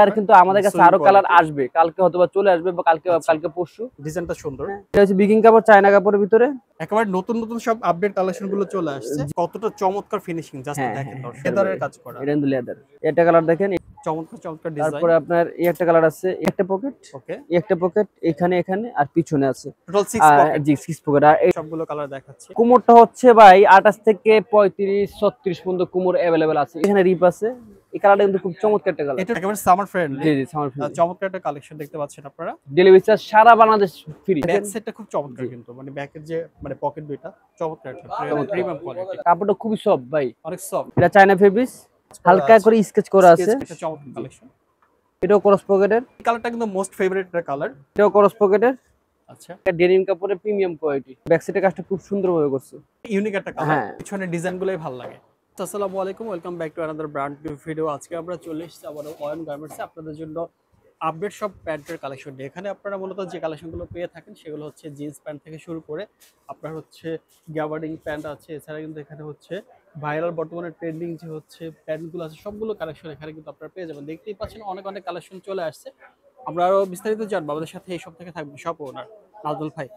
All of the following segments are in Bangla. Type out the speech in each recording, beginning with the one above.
আর কিন্তু আমাদের কাছে আরো কালার আসবে, কালকে হয়তোবা চলে আসবে বা কালকে পরশু। ডিজাইনটা সুন্দর। এটা হচ্ছে বিগিং কাপড়, চায়না কাপড়ের ভিতরে একেবারে নতুন নতুন সব আপডেট কালেকশন গুলো চলে আসছে। কতটা চমৎকার ফিনিশিং, জাস্ট দেখেন দর্শক, লেদারের কাজ করা। এটা কিন্তু লেদার। এটা কালার দেখেন, চমৎকার চমৎকার ডিজাইন। তারপরে আপনার এই একটা কালার আছে, একটা পকেট, ওকে, একটা পকেট এখানে আর পিছনে আছে, টোটাল 6 পকেট। জি 6 পকেট। আর এই সবগুলো কালার দেখাচ্ছি। কোমরটা হচ্ছে ভাই 28 থেকে 35 36 পর্যন্ত কোমর अवेलेबल আছে। এখানে রিপ আছে। এই কালারটা কিন্তু খুব চমৎকার একটা কালার। এটা একেবারে সামার ফ্রেন্ডলি। জি জি, সামার ফ্রেন্ডলি। চমৎকার একটা কালেকশন দেখতে পাচ্ছেন আপনারা। ডেলিভারি চার্জ সারা বাংলাদেশ ফ্রি। ব্যাক সেটটা খুব চমৎকার কিন্তু, মানে ব্যাকের যে মানে পকেট দুইটা চমৎকার একটা প্রিমিয়াম কোয়ালিটি। কাপড়টা খুবই সফট ভাই, অনেক সফট। এটা চায়না ফেব্রিক্স, হালকা করে স্কেচ করা আছে। এটা চমৎকার কালেকশন। এটাও ক্রস পকেটের। এই কালারটা কিন্তু মোস্ট ফেভারিট একটা কালার। এটাও ক্রস পকেটের। আচ্ছা, এটা ডেনিম কাপড়ের প্রিমিয়াম কোয়ালিটি। ব্যাক সাইডের কাজটা খুব সুন্দরভাবে করছে, ইউনিক একটা কালার। পিছনের ডিজাইনগুলোই ভালো লাগে। আসসালামু আলাইকুম, welcome back to another brand new video. আজকে আমরা চলে এসেছি আবার অয়ন গার্মেন্টসে আপনাদের জন্য আপডেট সব প্যান্টের কালেকশন নিয়ে। এখানে আপনারা মূলত যে কালেকশনগুলো পেয়ে থাকেন সেগুলো হচ্ছে জিন্স প্যান্ট থেকে শুরু করে আপনার হচ্ছে গ্যাবার্ডিং প্যান্ট আছে, এছাড়া কিন্তু এখানে হচ্ছে ভাইরাল বর্তমানে ট্রেন্ডিং যে হচ্ছে প্যান্টগুলো আছে সবগুলো কালেকশন এখানে কিন্তু আপনারা পেয়ে যাবেন। দেখতেই পাচ্ছেন অনেক অনেক কালেকশন চলে আসছে। আমরা আরও বিস্তারিত জানবো। আমাদের সাথে এই সব থেকে থাকবে শপ ওনার নাজুল ভাই।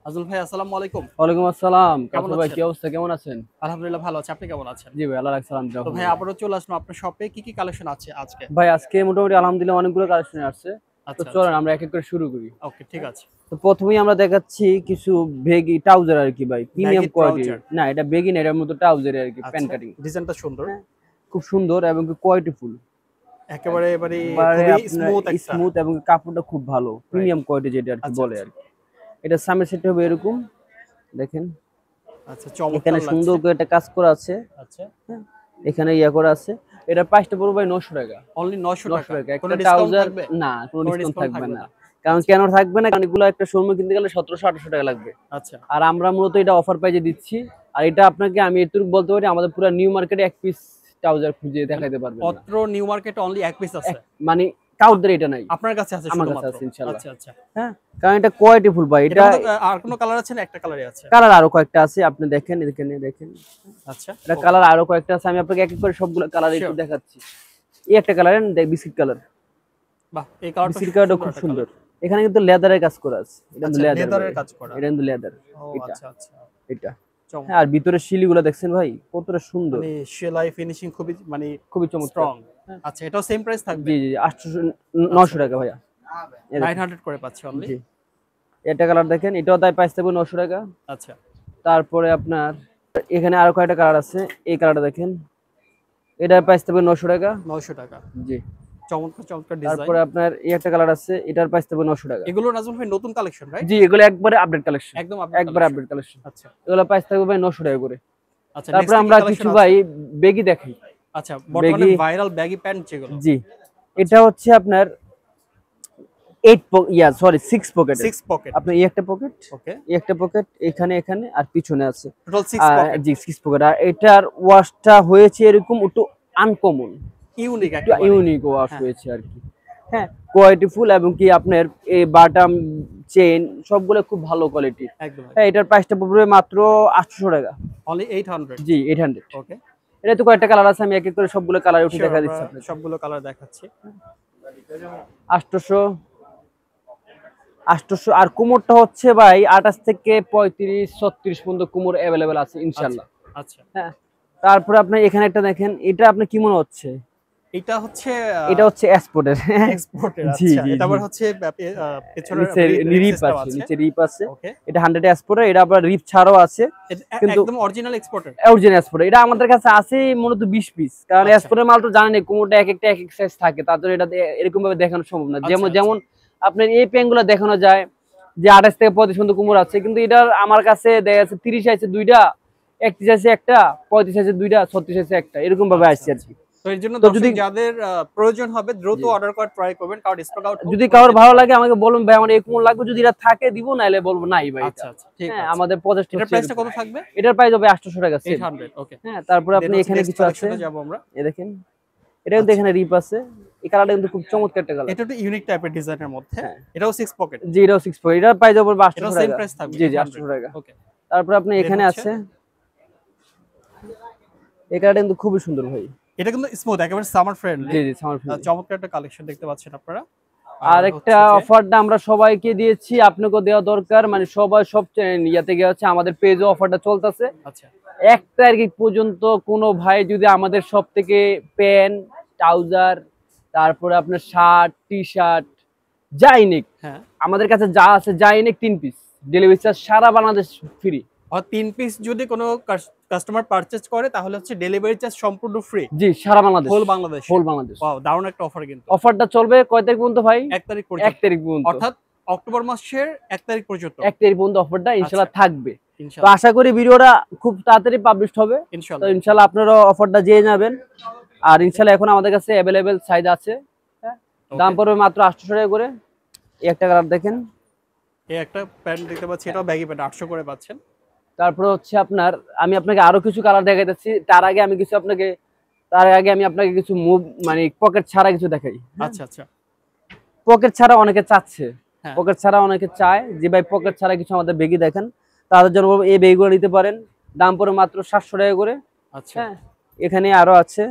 নাজুল ভাই, আসসালামু আলাইকুম। ওয়ালাইকুম আসসালাম। কেমন ভাই, কি অবস্থা, কেমন আছেন? আলহামদুলিল্লাহ ভালো আছি, আপনি কেমন আছেন? জি ভাই, আল্লাহ রাখছে সালাম। তো ভাই আবারও চলে আসলাম আপনার শপে, কি কি কালেকশন আছে আজকে? ভাই আজকে মোটামুটি আলহামদুলিল্লাহ অনেকগুলো কালেকশন আসছে। তো চলেন আমরা এক এক করে শুরু করি। ওকে, ঠিক আছে। তো প্রথমেই আমরা দেখাচ্ছি কিছু বেগি ট্রাউজার আর কি ভাই, প্রিমিয়াম কোয়ালিটি। না এটা বেগি না, এর মতো ট্রাউজার আর কি, প্যান্ট কাটিং। ডিজাইনটা সুন্দর, খুব সুন্দর এবং কোয়ালিটি ফুল, একেবারে খুবই স্মুথ এবং কাপড়টা খুব ভালো, প্রিমিয়াম কোয়ালিটি যেটা আর কি বলে আর কি। এটা সামনের সেট হবে এরকম, দেখেন। আচ্ছা, চমৎকার। এখানে সুন্দর করে একটা কাজ করা আছে। আচ্ছা, এখানে ইয়া করা আছে। এটা প্রাইসটা পড়বে ভাই 900 টাকা। অনলি 900 টাকা। একটা ট্রাউজার না, কোনো ডিসকাউন্ট থাকবে না। কারণ কেন থাকবে না, কারণ এগুলো একটা শোরুমে কিনতে গেলে 1700-1800 টাকা লাগবে। আচ্ছা, আর আমরা মূলত এটা অফার প্রাইসে দিচ্ছি। আর এটা আপনাকে আমি এটুকু বলতে পারি, আমাদের পুরো নিউ মার্কেটে এক পিস ট্রাউজার খুঁজে দেখাইতে পারবেন। মাত্র নিউ মার্কেটে অনলি এক পিস আছে, মানে কাউদের এটা নাই, আপনার কাছে আছে আমার কাছে শুধুমাত্র। আছে ইনশাআল্লাহ। আচ্ছা আচ্ছা, হ্যাঁ, কারণ এটা কোয়ালিটি ফুল ভাই। এটা আর কোনো কালার আছে না? একটা কালারই আছে। কালার আরো কয়েকটা আছে, আপনি দেখেন, এখানে দেখেন। আচ্ছা, এটা কালার আরো কয়েকটা আছে, আমি আপনাকে এক এক করে সবগুলো কালার একটু দেখাচ্ছি। এই একটা কালার বিস্কিট কালার। বাহ, এই কালারটা বিস্কিট কালারটা খুব সুন্দর। এখানে কিন্তু লেদারের কাজ করা আছে। এটা কিন্তু লেদারের কাজ করা। এটা কিন্তু লেদার। ও আচ্ছা আচ্ছা, এটা আর ভিতরে শিলিগুলো দেখছেন ভাই কতটা সুন্দর, মানে সেলাই ফিনিশিং খুবই চমৎকার। আচ্ছা, এটাও সেম প্রাইস থাকবে? জি জি, 900 টাকা ভাইয়া, 900 করে পাচ্ছি অনলি। জি, এটা কালার দেখেন, এটাও তাই প্রাইস থাকবে 900 টাকা। আচ্ছা, তারপরে আপনার এখানে আরো কয়টা কালার আছে। এই কালারটা দেখেন, এটার প্রাইস থাকবে 900 টাকা। 900 টাকা, জি, চমৎকার চমৎকার ডিজাইন। তারপরে আপনার এই একটা কালার আছে, এটার প্রাইস থাকবে 900 টাকা। এগুলো নাজমুল ভাই নতুন কালেকশন, রাইট? জি, এগুলো একবারে আপডেট কালেকশন, একদম আপডেট কালেকশন। আচ্ছা, এগুলো প্রাইস থাকবে ভাই 900 টাকা করে। আচ্ছা, তারপরে আমরা কিছু ভাই বেগি দেখাই। আচ্ছা, বর্তমানে ভাইরাল ব্যাগি প্যান্ট যেগুলো। জি, এটা হচ্ছে আপনার 6 পকেট। 6 পকেট। আপনার এই একটা পকেট, ওকে, এই একটা পকেট এখানে আর পিছনে আছে, টোটাল 6 পকেট। জি 6 পকেট। আর এটার ওয়াশটা হয়েছে এরকম একটু আনকমন, ইউনিক, একটু ইউনিক ওয়াশ হয়েছে আর কি। হ্যাঁ, কোয়ালিটি ফুল এবং কি আপনার এই বাটাম চেইন সবগুলো খুব ভালো কোয়ালিটির। একদম। হ্যাঁ, এটার প্রাইসটা পড়বে মাত্র 800 টাকা। অনলি 800। জি, 800। ওকে, এটা তো কয়েকটা কালার আছে, আমি এক এক করে সবগুলো কালার উঠে দেখা দিচ্ছি আপনাদের। সবগুলো কালার দেখাচ্ছি। 800 আর কোমরটা হচ্ছে ভাই 28 থেকে 35 36 পর্যন্ত কোমর अवेलेबल আছে ইনশাআল্লাহ। আচ্ছা, হ্যাঁ, তারপরে আপনি এখানে একটা দেখেন, এটা আপনি কি মনে হচ্ছে? এটা হচ্ছে এক্সপোর্টের। আচ্ছা, এটা আবার হচ্ছে পেছনের রিপ আছে, নিচে রিপ আছে। ওকে, এটা 100 এক্সপোর্টার, এটা আবার রিপ ছাড়াও আছে, কিন্তু একদম অরিজিনাল এক্সপোর্টার। এটা আমাদের কাছে আছে মূলত 20 পিস। কারণ এক্সপোর্টের মাল তো জানেন কোমরটা এক একটা এক এক সাইজ থাকে, তার জন্য এটা এরকম ভাবে দেখানো সম্ভব না। যেমন আপনার এই প্যান্টগুলো দেখানো যায় যে 28 থেকে 35 পর্যন্ত কোমর আছে, কিন্তু এটা আমার কাছে দেখা যাচ্ছে 30 আছে দুইটা, 31 আছে একটা, 35 আছে দুইটা, 36 আছে একটা, এরকম ভাবে আসছে আর কি। তো এর জন্য যদি যাদের প্রয়োজন হবে দ্রুত অর্ডার করে ট্রাই করবেন, কারণ স্টক আউট। যদি কারোর ভালো লাগে আমাকে বলুন ভাই আমার এই কোমর লাগবে, যদি এটা থাকে দিব, নাইলে বলবো নাই ভাই। আচ্ছা আচ্ছা, ঠিক আছে। আমাদের 50 টাকা। এটার প্রাইসটা কত থাকবে? এটার প্রাইস হবে 800 টাকা, 800। ওকে, হ্যাঁ। তারপর আপনি এখানে কিছু আছে, যাব আমরা। এই দেখেন, এটা কিন্তু এখানে রিপ আছে। এই কালারটা কিন্তু খুব চমৎকার একটা কালার। এটা একটু ইউনিক টাইপের ডিজাইনের মধ্যে। এটাও 6 পকেট। জি, এটাও 6 পকেট। এটার প্রাইস হবে 800 টাকা। সেম প্রাইস থাকবে। জি জি, 800 টাকা। ওকে, তারপর আপনি এখানে আছে, এই কালারটা কিন্তু খুবই সুন্দর ভাই। এটা কিন্তু স্মুথ, একেবারে সামার ফ্রেন্ডলি। জি জি সামার ফ্রেন্ডলি। চমৎকার একটা কালেকশন দেখতে পাচ্ছেন আপনারা। আর একটা অফারটা আমরা সবাইকে দিয়েছি, আপনাকেও দেওয়া দরকার, মানে সবাই সব ইয়াতে গিয়ে হচ্ছে আমাদের পেজে অফারটা চলতেছে। আচ্ছা 1 তারিখ পর্যন্ত কোনো ভাই যদি আমাদের সব থেকে প্যান্ট, ট্রাউজার, তারপরে আপনার শার্ট, টি শার্ট যাই নিক, হ্যাঁ, আমাদের কাছে যা আছে যাই নিক 3 পিস ডেলিভারি চার্জ সারা বাংলাদেশ ফ্রি। আর 3 পিস যদি কোনো কাস্টমার পারচেজ করে তাহলে হচ্ছে ডেলিভারি চার্জ সম্পূর্ণ ফ্রি। জি সারা Bangladesh, whole Bangladesh. Whole Bangladesh. Wow, দারুণ একটা অফার কিন্তু। অফারটা চলবে কয় তারিখ পর্যন্ত ভাই? 1 তারিখ 1 পর্যন্ত, তারিখ পর্যন্ত, অর্থাৎ অক্টোবর মাসের 1 তারিখ পর্যন্ত। 1 তারিখ পর্যন্ত অফারটা ইনশাআল্লাহ থাকবে। তো ইনশাআল্লাহ আশা করি ভিডিওটা খুব তাড়াতাড়ি পাবলিশ হবে। তো ইনশাআল্লাহ ইনশাআল্লাহ আপনারা অফারটা জেনে যাবেন। আর ইনশাআল্লাহ এখন আমাদের কাছে अवेलेबल সাইজ আছে। দাম পড়বে মাত্র 800 টাকা করে। এই একটা কালার দেখেন, এই একটা প্যান্ট দেখতে পাচ্ছি, এটাও ব্যাগি প্যান্ট 800 করে পাচ্ছেন। তারপর হচ্ছে আপনার আমি আপনাকে আরো কিছু কালার দেখাইতেছি। তার আগে আমি আপনাকে কিছু মুভ মানে পকেট ছাড়া কিছু দেখাই। আচ্ছা আচ্ছা, পকেট ছাড়া অনেকে চাচ্ছে, হ্যাঁ। পকেট ছাড়া অনেকে চায় যে ভাই পকেট ছাড়া কিছু আমাদের বেগি দেখেন, তাদের জন্য বলবো এই বেগগুলো নিতে পারেন। দাম পড়ে মাত্র 700 টাকা করে। আচ্ছা, হ্যাঁ, এখানে আরো আছে।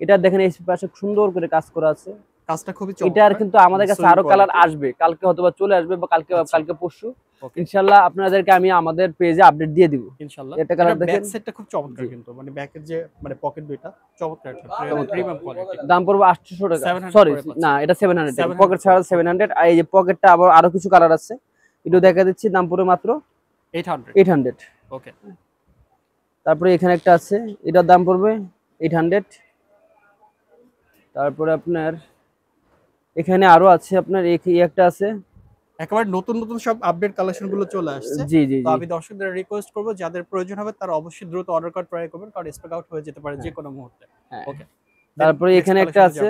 এটা দেখেন এই পাশে সুন্দর করে কাজ করা আছে, কাজটা খুবই চমৎকার। এটার কিন্তু আমাদের কাছে আরো কালার আসবে, কালকে হয়তোবা চলে আসবে বা কালকে পরশু ইনশাআল্লাহ আপনাদেরকে আমি আমাদের পেজে আপডেট দিয়ে দিব ইনশাআল্লাহ। এটা কালার দেখেন, ব্যাক সেটটা খুব চমৎকার কিন্তু, মানে ব্যাকের যে মানে পকেট দুইটা চমৎকার একটা প্রিমিয়াম কোয়ালিটি। দাম পড়বে 800 টাকা। 700 সরি করে পাচ্ছেন। না, এটা 700 টাকা, 700 পকেট ছাড়া 700। আর এই যে পকেটটা আবার আরো কিছু কালার আছে, একটু দেখা দিচ্ছি। দাম পড়বে মাত্র 800। ওকে, তারপরে এখানে একটা আছে, এটার দাম পড়বে 800। তারপরে আপনার এখানে আরো আছে, আপনার এই একটা আছে। একেবারে নতুন নতুন সব আপডেট কালেকশন গুলো চলে আসছে। জি জি তো জি, আমি দর্শকদের রিকোয়েস্ট করব যাদের প্রয়োজন হবে তারা অবশ্যই দ্রুত অর্ডার করে ট্রাই করবেন, কারণ স্টক আউট হয়ে যেতে পারে যে কোনো মুহূর্তে। হ্যাঁ। ওকে, তারপরে এখানে একটা আছে,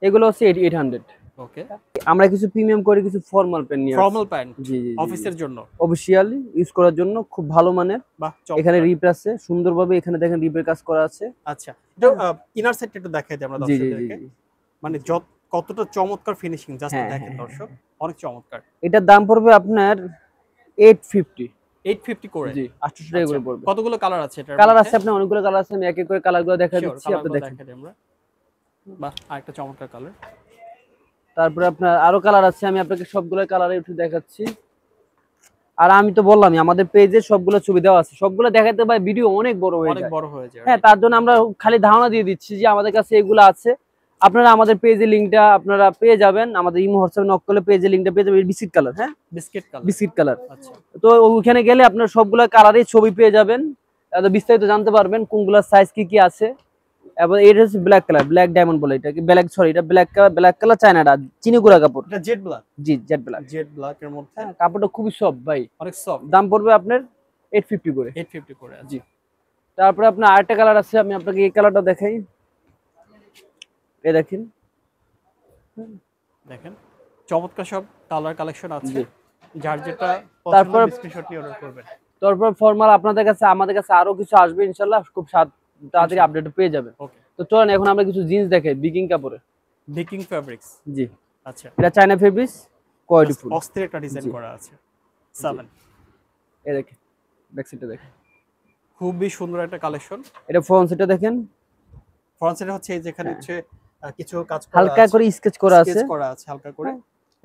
এগুলো হচ্ছে 800। ওকে, আমরা কিছু প্রিমিয়াম করে কিছু ফর্মাল প্যান্ট নিয়ে ফর্মাল প্যান্ট জি জি অফিসের জন্য অফিশিয়ালি ইউজ করার জন্য খুব ভালো মানের। বাহ, এখানে রিপ আছে সুন্দরভাবে, এখানে দেখেন রিপের কাজ করা আছে। আচ্ছা, এটা ইনার সেটটা একটু দেখাই দিই আমরা জি জি দর্শকদেরকে, জি, মানে কতটা চমৎকার ফিনিশিং জাস্ট হ্যাঁ, দেখেন হ্যাঁ, দর্শক, অনেক চমৎকার। এটার দাম পড়বে আপনার 850। 850 করে, জি 800 টাকা করে পড়বে। কতগুলো কালার আছে এটার? কালার আছে আপনার অনেকগুলো কালার আছে, আমি এক এক করে কালারগুলো দেখা দিচ্ছি, আপনি দেখেন। দেখাই দিই আমরা। বাহ, আরেকটা চমৎকার কালার। তারপরে আপনার আরো কালার আছে, আমি আপনাকে সবগুলো কালারে একটু দেখাচ্ছি। আর আমি তো বললামই আমাদের পেজে সবগুলো ছবি দেওয়া আছে, সবগুলো দেখাতে ভাই ভিডিও অনেক বড় হয়ে যায়, হ্যাঁ, তার জন্য আমরা খালি ধারণা দিয়ে দিচ্ছি যে আমাদের কাছে এগুলো আছে। আপনারা আমাদের পেজের লিংকটা আপনারা পেয়ে যাবেন, আমাদের ইমো হোয়াটসঅ্যাপে নক করলে পেজের লিংকটা পেয়ে যাবেন। বিস্কিট কালার, হ্যাঁ বিস্কিট কালার। আচ্ছা, তো ওখানে গেলে আপনারা সবগুলো কালারের ছবি পেয়ে যাবেন, বিস্তারিত জানতে পারবেন কোনগুলোর সাইজ কি কি আছে। এবং এটা হচ্ছে ব্ল্যাক কালার, ব্ল্যাক ডায়মন্ড বলে এটাকে, এটা ব্ল্যাক কালার চায়নাটা চিনি গুঁড়া কাপড়, এটা জেড ব্ল্যাক। জি জেড ব্ল্যাক এর মধ্যে কাপড়টা খুবই সফট ভাই, অনেক সফট। দাম পড়বে আপনার 850 করে। 850 করে, জি। তারপরে আপনার আরেকটা কালার আছে, আমি আপনাকে এই কালারটা দেখাই। এই দেখেন চমৎকার সব কালার কালেকশন আছে, যার যেটা তারপর পছন্দ স্ক্রিনশট নিয়ে অর্ডার করবেন। তারপর ফর্মাল আপনাদের কাছে আমাদের কাছে আরো কিছু আসবে ইনশাআল্লাহ, খুব তাড়াতাড়ি আপডেট পেয়ে যাবেন। ওকে, তো চলেন এখন আমরা কিছু জিন্স দেখাই বিকিং কাপড়ে। বিকিং ফেব্রিক্স, জি আচ্ছা, এটা চায়না ফেব্রিক্স, কোয়ালিটি ফুল, অস্থির একটা ডিজাইন করা আছে। 7, এই দেখেন ব্যাক সাইডটা দেখেন, খুবই সুন্দর একটা কালেকশন। এটা ফ্রন্ট সাইডটা দেখেন, ফ্রন্ট সাইডে হচ্ছে এই যেখানে হচ্ছে কিছু কাজ করা হালকা করে স্কেচ করা আছে, হালকা করে।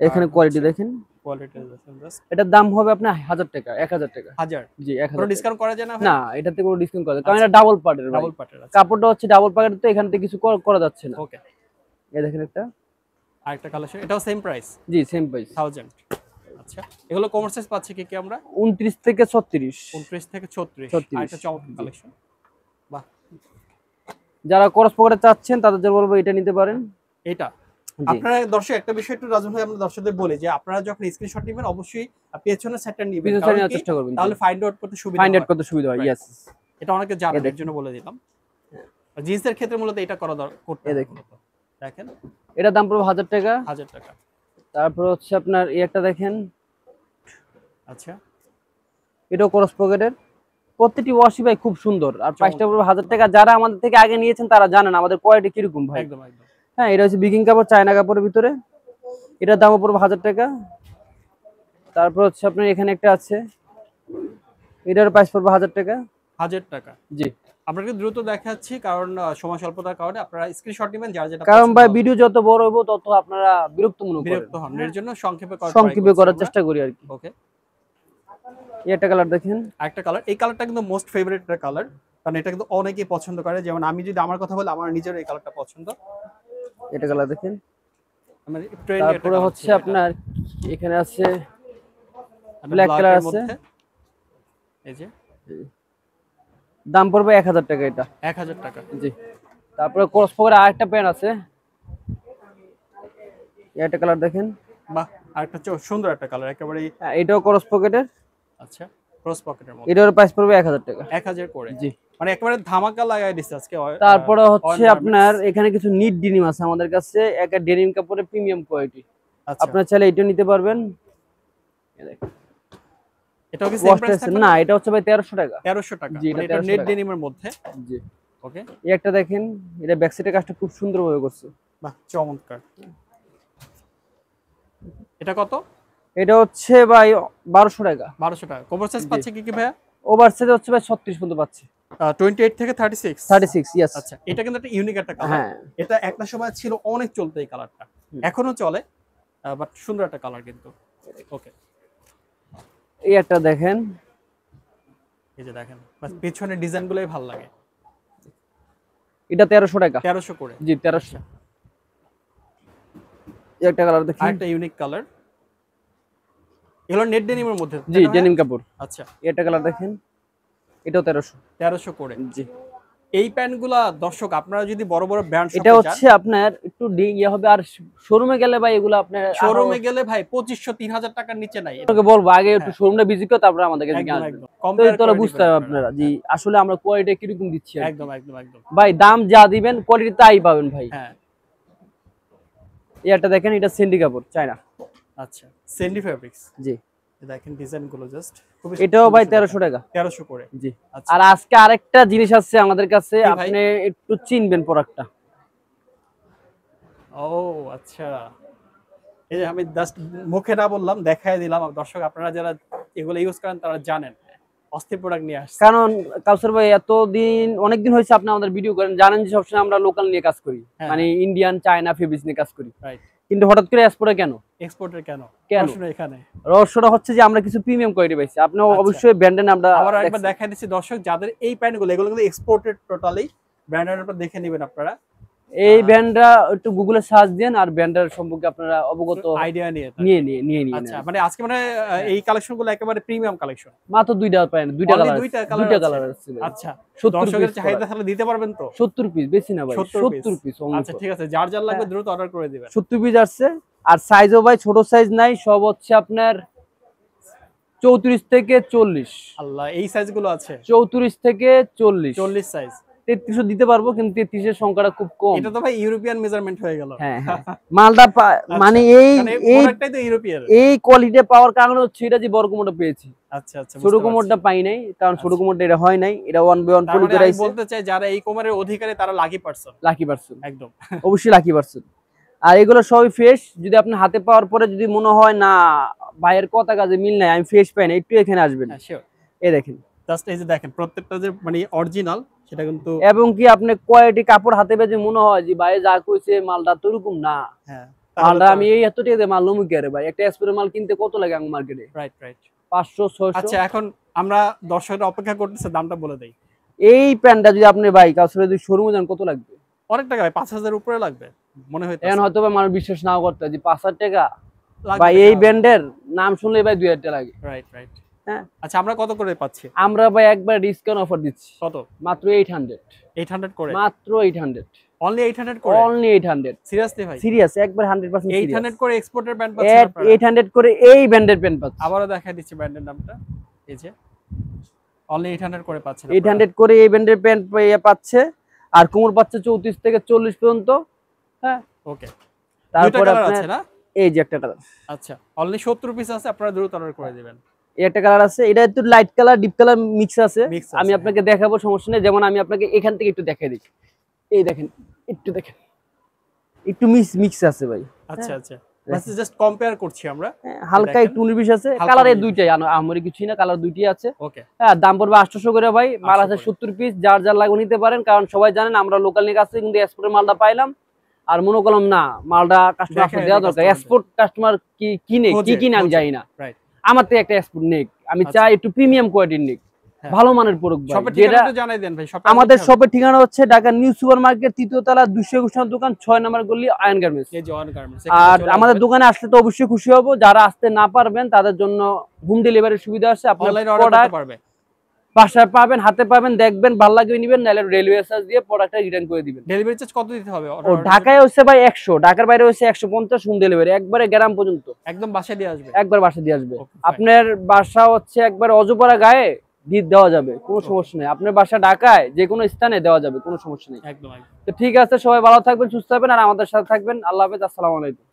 এখানে কোয়ালিটি দেখেন, কোয়ালিটি দেখেন জাস্ট। এটার দাম হবে আপনার 1000 টাকা, 1000 টাকা। 1000? জি 1000। কোনো ডিসকাউন্ট করা যায় না? না, এটাতে কোনো ডিসকাউন্ট করা যায়, কারণ এটা ডাবল পার্টের, ডাবল পার্টের আছে, কাপড়টা হচ্ছে ডাবল পার্টের, তো এখান থেকে কিছু করা যাচ্ছে না। ওকে, এই দেখেন একটা আরেকটা কালেকশন, এটাও সেম প্রাইস? জি সেম প্রাইস 1000। আচ্ছা, এগুলো কমার্স সাইজ পাচ্ছি কি আমরা? 29 থেকে 36। 29 থেকে 36। আরেকটা চমৎকার কালেকশন। বাহ, যারা ক্রস পকেটে চাচ্ছেন তাদের জন্য বলবো এটা নিতে পারেন। এটা আপনারা দর্শক একটা বিষয় একটু রাজন ভাই আমরা দর্শকদের বলি যে আপনারা যখন স্ক্রিনশট নেবেন অবশ্যই পেছনের সাইডটা নেবেন, কারণ চেষ্টা করবেন, তাহলে ফাইন্ড আউট করতে সুবিধা হয়। ইয়েস, এটা অনেকে জানে, এর জন্য বলে দিলাম। জিন্সের ক্ষেত্রে মূলত এটা করা করতে দেখেন, এটা দাম পড়বে 1000 টাকা। 1000 টাকা। তারপর হচ্ছে আপনার এই একটা দেখেন, আচ্ছা, এটাও ক্রস পকেটের, প্রত্যেকটি ওয়াশি ভাই খুব সুন্দর, আর প্রাইসটা পড়বে 1000 টাকা। যারা আমাদের থেকে আগে নিয়েছেন তারা জানেন আমাদের কোয়ালিটি কিরকম ভাই। একদম একদম। হ্যাঁ, এটা হচ্ছে বিকিং কাপড়, চায়না কাপড়ের ভিতরে, এটার দাম পড়বে 1000 টাকা। তারপর হচ্ছে আপনার এখানে একটা আছে, এটার প্রাইস পড়বে 1000 টাকা। 1000 টাকা, জি। আপনাকে দ্রুত দেখাচ্ছি কারণ সময় স্বল্পতার কারণে আপনারা স্ক্রিনশট নেবেন যার যেটা কারণ পছন্দ ভাই হবে। ভিডিও যত বড় হবে তত আপনারা বিরক্ত মনে করেন, বিরক্ত হন এর জন্য সংক্ষেপে করার সংক্ষেপে করার চেষ্টা করি আর কি। ওকে, এই একটা কালার দেখেন, আরেকটা কালার, এই কালারটা কিন্তু মোস্ট ফেভারিট একটা কালার, কারণ এটা কিন্তু অনেকেই পছন্দ করে। যেমন আমি যদি আমার কথা বলি, আমার নিজের এই কালারটা পছন্দ। এটা কালার দেখেন। আমার ট্রেন্ডি একটা তারপরে কালার হচ্ছে আপনার এখানে আছে ব্ল্যাক ব্ল্যাক কালার এর আছে, মধ্যে, এই যে দাম পড়বে 1000 টাকা এটা। 1000 টাকা। জি। তারপরে ক্রস পকেটে আরেকটা প্যান্ট আছে, এটা কালার দেখেন। বাহ, আরেকটা সুন্দর একটা কালার একেবারে। এটাও ক্রস পকেটের। আচ্ছা, ক্রস পকেটের মধ্যে, এটার প্রাইস পড়বে 1000 টাকা। 1000 করে। জি। মানে একেবারে ধামাকা লাগাই দিচ্ছে আজকে। তারপরে হচ্ছে আপনার এখানে কিছু নিট ডেনিম আছে আমাদের কাছে, একটা ডেনিম কাপড়ের প্রিমিয়াম কোয়ালিটি। আপনারা চাইলে এটা নিতে পারবেন। এটা কি সেম প্রাইস থাকবে? না, এটা হচ্ছে ভাই 1300 টাকা। 1300 টাকা। জি, এটা নেট ডেনিমের মধ্যে। জি। ওকে, এই একটা দেখেন, এটা ব্যাক সাইডের কাজটা খুব সুন্দরভাবে করছে। বাহ, চমৎকার। এটা কত? এটা হচ্ছে ভাই 1200 টাকা। 1200 টাকা। কভার সাইজ পাচ্ছে কি কি ভাইয়া? ওভার সাইজ হচ্ছে ভাই 36 পর্যন্ত পাচ্ছে। 28 থেকে 36। 36, ইয়েস। আচ্ছা, এটা কিন্তু একটা ইউনিক একটা কালার। হ্যাঁ, এটা একটা সময় ছিল অনেক চলতো এই কালারটা, এখনো চলে, বাট সুন্দর একটা কালার কিন্তু। ওকে, এই একটা দেখেন, এই যে দেখেন, বাস পিছনের ডিজাইনগুলোই ভালো লাগে। এটা 1300 টাকা। 1300 করে। জি, 1300। এই একটা কালার দেখেন, আরেকটা ইউনিক কালার। এগুলো নেট ডেনিমের মধ্যে। জি, ডেনিম কাপড়। আচ্ছা, এই একটা কালার দেখেন, এটাও 1300। 1300 করে। জি। এই প্যান্টগুলা দর্শক আপনারা যদি বড় বড় ব্র্যান্ড শপে এটা যান, হচ্ছে আপনার একটু ইয়ে হবে, আর শোরুমে গেলে ভাই এগুলো আপনার শোরুমে গেলে ভাই 2500 3000 টাকার নিচে নাই। আপনাকে বলবো আগে একটু শোরুমটা ভিজিট করে তারপরে আমাদের কাছে একদম আসবেন। একদম তো কম্পেয়ার তাহলে করে বুঝতে দিবেন পারবেন আপনারা। আপনারা জি আসলে আমরা কোয়ালিটি কিরকম দিচ্ছি। একদম একদম একদম ভাই দাম যা দিবেন কোয়ালিটি তাই পাবেন ভাই। হ্যাঁ, এই একটা দেখেন, এটা সেন্ডি কাপড়, চায়না। আচ্ছা, সেন্ডি ফেব্রিক্স। জি। দেখেন ডিজাইন গুলো জাস্ট খুবই এটাও ভাই 1300 টাকা। 1300 করে। জি। আচ্ছা, আর আজকে আরেকটা জিনিস আছে আমাদের কাছে, কি ভাই? আপনি একটু চিনবেন প্রোডাক্টটা। ও আচ্ছা, এই যে আমি জাস্ট মুখে না বললাম, দেখায় দিলাম। দর্শক আপনারা যারা এগুলো ইউজ করেন তারা জানেন অস্থির প্রোডাক্ট নিয়ে আসছে। কারণ কাউসার ভাই এতদিন অনেকদিন হয়েছে আপনি আমাদের ভিডিও করেন, জানেন যে সবসময় আমরা লোকাল নিয়ে কাজ করি, হ্যাঁ, মানে ইন্ডিয়ান চায়না ফেব্রিক্স নিয়ে কাজ করি। রাইট। কিন্তু হঠাৎ করে এক্সপোর্টে কেন? এক্সপোর্টের কেন? কেন? প্রশ্ন এখানে। রহস্যটা হচ্ছে যে আমরা কিছু প্রিমিয়াম কোয়ালিটি পাইছি, আপনি আচ্ছা। অবশ্যই ব্র্যান্ডের নামটা আবার একবার দেখাই দিচ্ছি দর্শক, যাদের এই প্যান্টগুলো এগুলো কিন্তু এক্সপোর্টেড টোটালি, ব্র্যান্ডের উপর দেখে নেবেন আপনারা। এই ব্র্যান্ডটা একটু গুগলে সার্চ দেন আর ব্র্যান্ডের সম্পর্কে আপনারা অবগত আইডিয়া নিয়ে নিয়ে আচ্ছা, মানে আজকে মানে এই কালেকশনগুলো একেবারে প্রিমিয়াম কালেকশন। মাত্র দুইটা পাবেন, দুইটা Only কালার, দুইটা দুইটা কালার কালার আছে। আচ্ছা, 70 দর্শকের পিস চাহিদা তাহলে দিতে পারবেন তো? 70 পিস, বেশি না ভাই, 70 পিস। আচ্ছা ঠিক আছে, যার যার লাগবে দ্রুত অর্ডার করে দিবেন। 70 পিস আসছে। আর সাইজও ভাই ছোট সাইজ নাই, সব হচ্ছে আপনার 34 থেকে 40। আল্লাহ, এই সাইজগুলো আছে? 34 থেকে 40। 40 সাইজ। 33 দিতে পারবো, কিন্তু 33 এর সংখ্যাটা খুব কম। এটা তো ভাই ইউরোপিয়ান মেজারমেন্ট হয়ে গেল। হ্যাঁ হ্যাঁ, মালটা মানে এই প্রোডাক্টটাই তো ইউরোপিয়ান। এই কোয়ালিটি পাওয়ার কারণে হচ্ছে এটা যে বড় কোমরটা পেয়েছি। আচ্ছা আচ্ছা, ছোট কোমরটা পাই নাই, কারণ ছোট কোমরটা এটা হয় নাই, এটা 1 বাই 1 পলি করে আমি আইছে। বলতে চাই যারা এই কোমরের অধিকারী তারা লাকি পারসন। লাকি পারসন, একদম অবশ্যই লাকি পারসন। আর এগুলো সবই ফ্রেশ। যদি আপনি হাতে পাওয়ার পরে যদি মনে হয় না ভাইয়ের কথা কাজে মিল নাই, আমি ফ্রেশ পাই না, একটু এখানে আসবেন। হ্যাঁ শিওর। এই দেখেন, জাস্ট এই যে দেখেন প্রত্যেকটা যে মানে অরিজিনাল সেটা কিন্তু। এবং কি আপনি কোয়ালিটি কাপড় হাতে পেয়ে মনে হয় যে ভাই যা কইছে মালটা তো এরকম না। হ্যাঁ, মালটা আমি এই এত টাকা দিয়ে মাল লমু কি আরে ভাই, একটা স্প্রে মাল কিনতে কত লাগে আমার মার্কেটে? Right right, 500 600। আচ্ছা, এখন আমরা দর্শকরা অপেক্ষা করতেছে, দামটা বলে দেই। এই প্যান্টটা যদি আপনি ভাই কাউকে যদি শোরুমে যান কত লাগবে? অনেক টাকা ভাই, 5000 উপরে লাগবে মনে হয়। এখন হয়তো মানুষ বিশ্বাস নাও করতে যে 5000 টাকা লাগবে ভাই, না। এই ব্র্যান্ডের নাম শুনলে ভাই 2000 টাকা লাগে। Right right. হ্যাঁ, আচ্ছা, আমরা কত করে পাচ্ছি? আমরা ভাই একবার ডিসকাউন্ট অফার দিচ্ছি। কত? মাত্র 800। 800 করে? মাত্র 800। অনলি 800 করে? অনলি 800। সিরিয়াসলি ভাই? সিরিয়াস, একবার 100% সিরিয়াস। 800 করে এক্সপোর্টের ব্র্যান্ড পাচ্ছেন আপনারা? 800 করে এই ব্র্যান্ডের প্যান্ট পাচ্ছেন। আবারো দেখাই দিচ্ছি ব্র্যান্ডের নামটা, এই যে অনলি 800 করে পাচ্ছেন। 800 করে এই ব্র্যান্ডের প্যান্ট পাচ্ছে। আর কোমর পাচ্ছে 34 থেকে 40 পর্যন্ত। হ্যাঁ, ওকে। তারপরে কালার আপনার আছে না? এই যে একটা কালার। আচ্ছা, অনলি 70 পিস আছে, আপনারা দ্রুত অর্ডার করে দিবেন। এই একটা কালার আছে, এটা একটু light colour deep colour mix আছে। Mix আছে, আমি আপনাকে দেখাবো, সমস্যা নেই। যেমন আমি আপনাকে এখান থেকে একটু দেখাই দিই। এই দেখেন, একটু দেখেন, একটু মিক্স আছে ভাই। আচ্ছা আচ্ছা, জাস্ট কম্পেয়ার করছি আমরা। হালকা একটু 19-20 আছে, কালার এই দুইটাই, আমারই কিছুই না, কালার দুইটাই আছে। ওকে, হ্যাঁ, দাম পড়বে 800 করে ভাই। মাল আছে 70 পিস, যার যার লাগবে নিতে পারেন, কারণ সবাই জানেন আমরা লোকাল নিয়ে কাছে কিন্তু এক্সপোর্টের মালটা পাইলাম। আর মনে করলাম না মালটা কাস্টমার দেওয়া দরকার, এক্সপোর্ট কাস্টমার কি কিনে কি কিনে আমি জানি না, আমার তো একটা এক্সপোর্ট নেক, আমি চাই একটু প্রিমিয়াম কোয়ালিটির নেক, ভালো মানের প্রোডাক্ট। আমাদের শপের ঠিকানা হচ্ছে ঢাকা নিউ সুপার মার্কেট, 3য় তলা, 221 দোকান, 6 নম্বর গলি, আয়ন গার্মেন্টস। আর আমাদের দোকানে আসলে তো অবশ্যই খুশি হব, যারা আসতে না পারবেন তাদের জন্য হোম ডেলিভারির সুবিধা আছে। আপনার প্রোডাক্ট বাসায় পাবেন, হাতে পাবেন, দেখবেন, ভালো লাগবে নিবেন, নাহলে রেলওয়ে চার্জ দিয়ে প্রোডাক্টটা রিটার্ন করে দিবেন। ডেলিভারি চার্জ কত দিতে হবে? ঢাকায় হচ্ছে ভাই 100, ঢাকার বাইরে হচ্ছে 150 হোম ডেলিভারি, একবারে গ্রাম পর্যন্ত, একদম বাসায় দিয়ে আসবে, একবার বাসায় দিয়ে আসবে। আপনার বাসা হচ্ছে একবার অজপাড়া গায়ে দেওয়া যাবে, কোনো সমস্যা নেই। আপনার বাসা ঢাকায় যে কোনো স্থানে দেওয়া যাবে, কোনো সমস্যা নেই। একদম। তো ঠিক আছে, সবাই ভালো থাকবেন, সুস্থ থাকবেন, আর আমাদের সাথে থাকবেন। আল্লাহ হাফেজ, আসসালামু আলাইকুম।